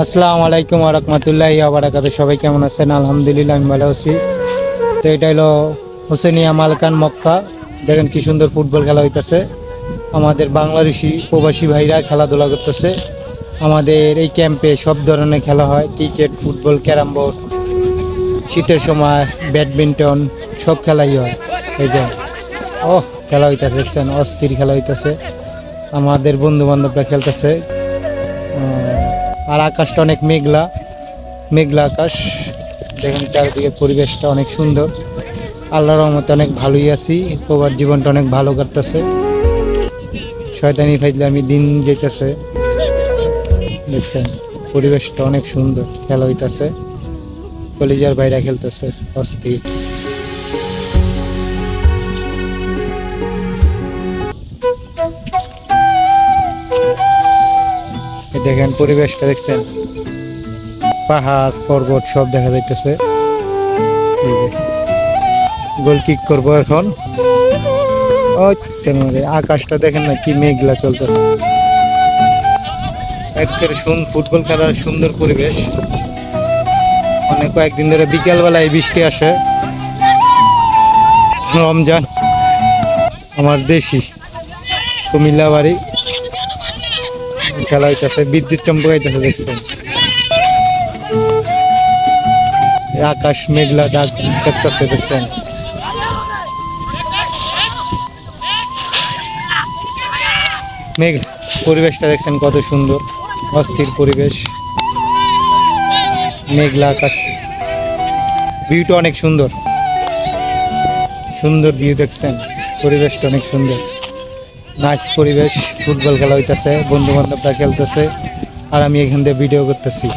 আসসালামু আলাইকুম ওয়া রাহমাতুল্লাহি ওয়া বারাকাতুহু। সবাই কেমন আছেন? আলহামদুলিল্লাহ আমি ভালো আছি। তো এটা হলো হোসেনিয়া মালকান মক্কা। দেখেন কি সুন্দর ফুটবল খেলা হইতেছে। আমাদের বাংলাদেশি প্রবাসী ভাইরা খেলাধুলা করতেছে। আমাদের এই ক্যাম্পে সব ধরনের খেলা হয়, ক্রিকেট, ফুটবল, ক্যারাম বোর্ড, শীতের সময় ব্যাডমিন্টন, সব খেলাই হয়। এই যে খেলা হইতেছে, দেখছেন অস্থির খেলা হইতেছে। আমাদের বন্ধু বান্ধবরা খেলতেছে। আর আকাশটা অনেক মেঘলা মেঘলা আকাশ। দেখেন চারিদিকে পরিবেশটা অনেক সুন্দর। আল্লাহর রহমতে অনেক ভালোই আছি। প্রবাস জীবনটা অনেক ভালো কাটতেছে। শয়তানি ফাইজলামি দিন যেতেছে। দেখছেন পরিবেশটা অনেক সুন্দর, খেলা হইতেছে। কলিজার বাইরে খেলতেছে অস্থির। দেখেন পরিবেশটা দেখছেন, পাহাড় পর্বত সব দেখা যাইতেছে। গোল কিক করবো এখন। আকাশটা দেখেন না কি মেঘলা চলতেছে। একেবারে ফুটবল খেলার সুন্দর পরিবেশ। অনেক কয়েকদিন ধরে বিকেল বেলায় বৃষ্টি আসে। রমজান, আমার দেশি কুমিল্লা বাড়ি। খেলা হইতেছে, বিদ্যুৎ চমকাইতেছে দেখছেন। আকাশ মেঘলা ডাক দেখতেছে দেখছেন। মেঘ পরিবেশটা দেখছেন কত সুন্দর, অস্থির পরিবেশ। মেঘলা আকাশ, ভিউটা অনেক সুন্দর। সুন্দর ভিউ দেখছেন, পরিবেশটা অনেক সুন্দর, নাইস পরিবেশ। ফুটবল খেলা হইতেছে, বন্ধু বান্ধবরা খেলতেছে, আর আমি এখান থেকে ভিডিও করতেছি।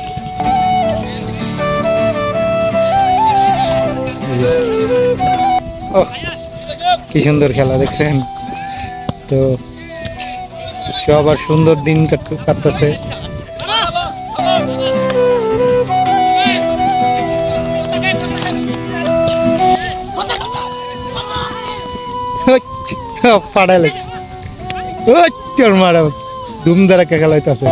কি সুন্দর খেলা দেখছেন। তো সবার সুন্দর দিন কাটতেছে। পাড়ালে মারা ধুমধারাক্কা খেলা হইতেছে।